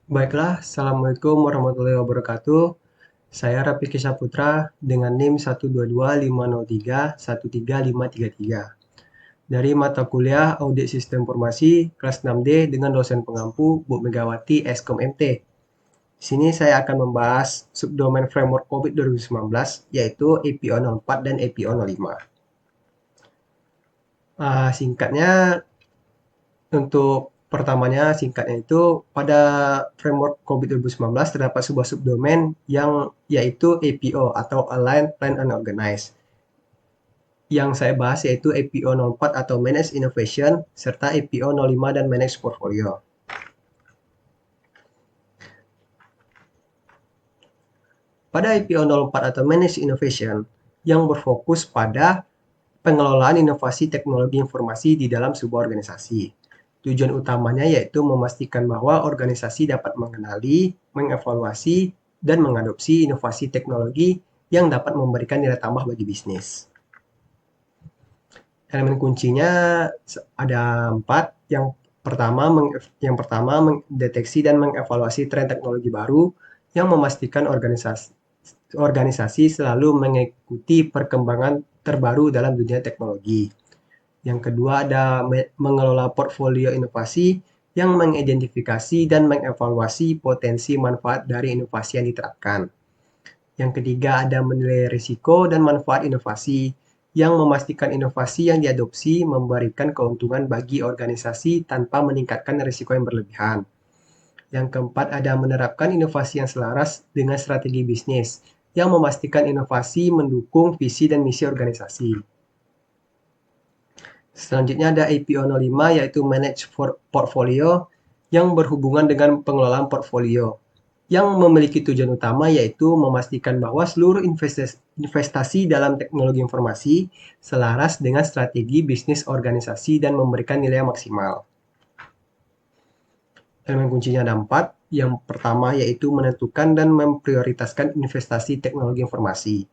Baiklah, Assalamualaikum warahmatullahi wabarakatuh. Saya Rafiki Saputra dengan NIM 12250313533 dari mata kuliah Audit Sistem Informasi kelas 6D dengan dosen pengampu Bu Megawati Eskom MT. Di sini saya akan membahas subdomain framework COVID 2019 yaitu APO 04 dan APO 05. Singkatnya untuk pertamanya singkatnya itu pada framework COVID 2019 terdapat sebuah subdomain yang yaitu APO atau Aligned Plan and Organize. Yang saya bahas yaitu APO 04 atau Manage Innovation serta APO 05 dan Manage Portfolio. Pada APO 04 atau Manage Innovation yang berfokus pada pengelolaan inovasi teknologi informasi di dalam sebuah organisasi. Tujuan utamanya yaitu memastikan bahwa organisasi dapat mengenali, mengevaluasi, dan mengadopsi inovasi teknologi yang dapat memberikan nilai tambah bagi bisnis. Elemen kuncinya ada 4. Yang pertama mendeteksi dan mengevaluasi tren teknologi baru yang memastikan organisasi selalu mengikuti perkembangan terbaru dalam dunia teknologi. Yang kedua ada mengelola portfolio inovasi yang mengidentifikasi dan mengevaluasi potensi manfaat dari inovasi yang diterapkan. Yang ketiga ada menilai risiko dan manfaat inovasi yang memastikan inovasi yang diadopsi memberikan keuntungan bagi organisasi tanpa meningkatkan risiko yang berlebihan. Yang keempat ada menerapkan inovasi yang selaras dengan strategi bisnis yang memastikan inovasi mendukung visi dan misi organisasi. Selanjutnya ada APO 05 yaitu Manage Portfolio yang berhubungan dengan pengelolaan portfolio yang memiliki tujuan utama yaitu memastikan bahwa seluruh investasi dalam teknologi informasi selaras dengan strategi bisnis organisasi dan memberikan nilai yang maksimal. Elemen kuncinya ada 4. Yang pertama yaitu menentukan dan memprioritaskan investasi teknologi informasi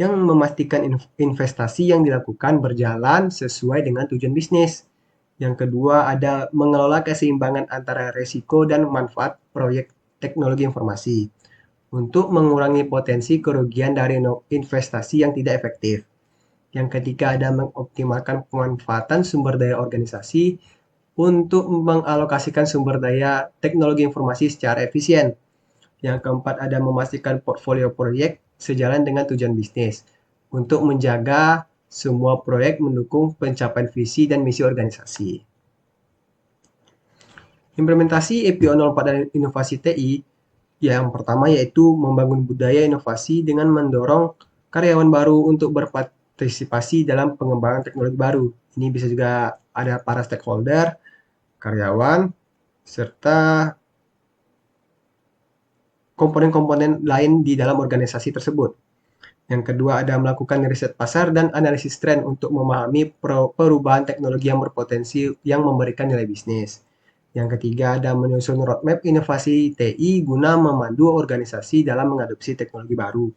yang memastikan investasi yang dilakukan berjalan sesuai dengan tujuan bisnis. Yang kedua ada mengelola keseimbangan antara risiko dan manfaat proyek teknologi informasi untuk mengurangi potensi kerugian dari investasi yang tidak efektif. Yang ketiga ada mengoptimalkan pemanfaatan sumber daya organisasi untuk mengalokasikan sumber daya teknologi informasi secara efisien. Yang keempat ada memastikan portfolio proyek sejalan dengan tujuan bisnis untuk menjaga semua proyek mendukung pencapaian visi dan misi organisasi. Implementasi APO 04 dan inovasi TI yang pertama yaitu membangun budaya inovasi dengan mendorong karyawan baru untuk berpartisipasi dalam pengembangan teknologi baru. Ini bisa juga ada para stakeholder, karyawan, serta komponen-komponen lain di dalam organisasi tersebut. Yang kedua ada melakukan riset pasar dan analisis tren untuk memahami perubahan teknologi yang berpotensi yang memberikan nilai bisnis. Yang ketiga ada menyusun roadmap inovasi TI guna memandu organisasi dalam mengadopsi teknologi baru.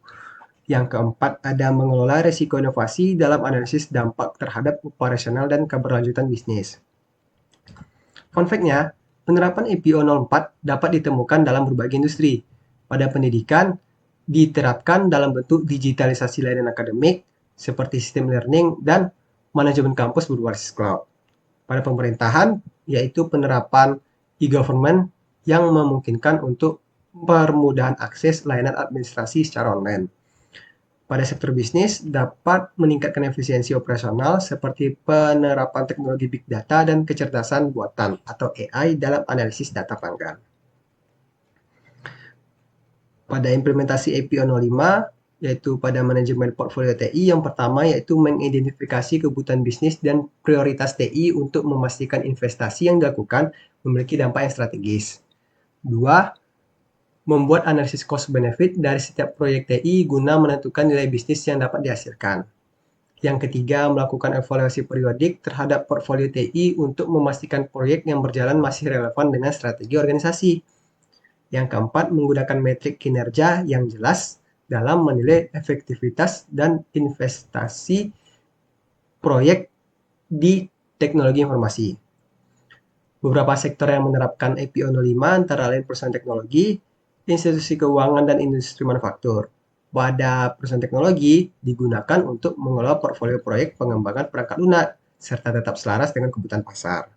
Yang keempat ada mengelola risiko inovasi dalam analisis dampak terhadap operasional dan keberlanjutan bisnis. Fun fact-nya, penerapan APO 04 dapat ditemukan dalam berbagai industri. Pada pendidikan, diterapkan dalam bentuk digitalisasi layanan akademik seperti sistem learning dan manajemen kampus berbasis cloud. Pada pemerintahan, yaitu penerapan e-government yang memungkinkan untuk permudahan akses layanan administrasi secara online. Pada sektor bisnis, dapat meningkatkan efisiensi operasional seperti penerapan teknologi big data dan kecerdasan buatan atau AI dalam analisis data pelanggan. Pada implementasi APO 05, yaitu pada manajemen portfolio TI, yang pertama yaitu mengidentifikasi kebutuhan bisnis dan prioritas TI untuk memastikan investasi yang dilakukan memiliki dampak yang strategis. 2. Membuat analisis cost benefit dari setiap proyek TI guna menentukan nilai bisnis yang dapat dihasilkan. Yang ketiga, melakukan evaluasi periodik terhadap portfolio TI untuk memastikan proyek yang berjalan masih relevan dengan strategi organisasi. Yang keempat, menggunakan metrik kinerja yang jelas dalam menilai efektivitas dan investasi proyek di teknologi informasi. Beberapa sektor yang menerapkan EPO 05 antara lain perusahaan teknologi, institusi keuangan, dan industri manufaktur. Pada perusahaan teknologi digunakan untuk mengelola portfolio proyek pengembangan perangkat lunak, serta tetap selaras dengan kebutuhan pasar.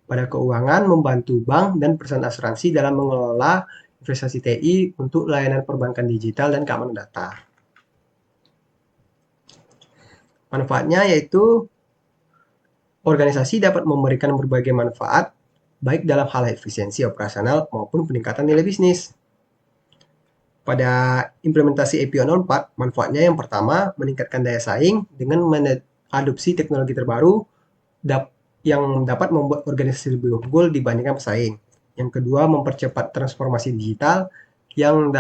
Pada keuangan, membantu bank dan perusahaan asuransi dalam mengelola investasi TI untuk layanan perbankan digital dan keamanan data. Manfaatnya yaitu organisasi dapat memberikan berbagai manfaat, baik dalam hal efisiensi operasional maupun peningkatan nilai bisnis. Pada implementasi EPO 04, manfaatnya yang pertama, meningkatkan daya saing dengan mengadopsi teknologi terbaru yang dapat membuat organisasi lebih unggul dibandingkan pesaing. Yang kedua, mempercepat transformasi digital yang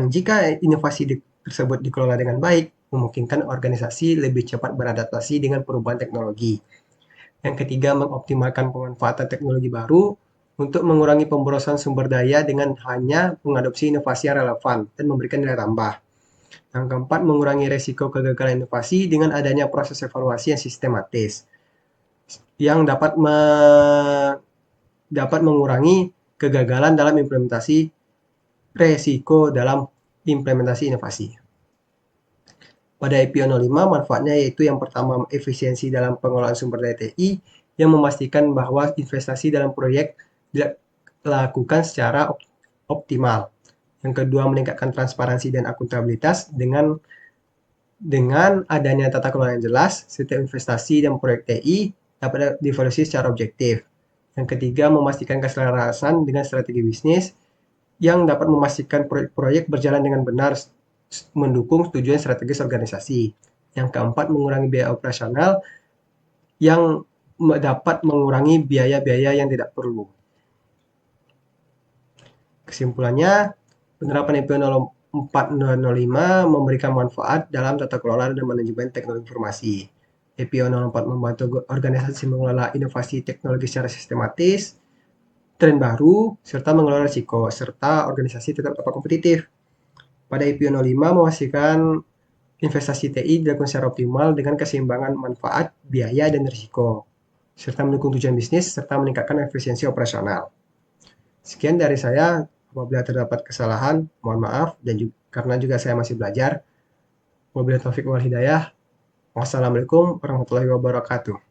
jika inovasi tersebut dikelola dengan baik, memungkinkan organisasi lebih cepat beradaptasi dengan perubahan teknologi. Yang ketiga, mengoptimalkan pemanfaatan teknologi baru untuk mengurangi pemborosan sumber daya dengan hanya mengadopsi inovasi yang relevan dan memberikan nilai tambah. Yang keempat, mengurangi resiko kegagalan inovasi dengan adanya proses evaluasi yang sistematis, yang dapat mengurangi kegagalan dalam implementasi resiko dalam implementasi inovasi. Pada EPO 05, manfaatnya yaitu yang pertama, efisiensi dalam pengelolaan sumber daya TI yang memastikan bahwa investasi dalam proyek dilakukan secara optimal. Yang kedua, meningkatkan transparansi dan akuntabilitas dengan adanya tata kelola yang jelas, setiap investasi dan proyek TI dapat dievaluasi secara objektif. Yang ketiga, memastikan keselarasan dengan strategi bisnis yang dapat memastikan proyek-proyek berjalan dengan benar mendukung tujuan strategis organisasi. Yang keempat, mengurangi biaya operasional yang dapat mengurangi biaya-biaya yang tidak perlu. Kesimpulannya, penerapan EPO 0405 memberikan manfaat dalam tata kelola dan manajemen teknologi informasi. EPO 04 membantu organisasi mengelola inovasi teknologi secara sistematis, tren baru, serta mengelola risiko, serta organisasi tetap dapat kompetitif. Pada EPO 05 memastikan investasi TI dilakukan secara optimal dengan keseimbangan manfaat, biaya, dan risiko, serta mendukung tujuan bisnis, serta meningkatkan efisiensi operasional. Sekian dari saya. Apabila terdapat kesalahan, mohon maaf, dan karena juga saya masih belajar. Wabillahi taufiq wal hidayah. Wassalamualaikum warahmatullahi wabarakatuh.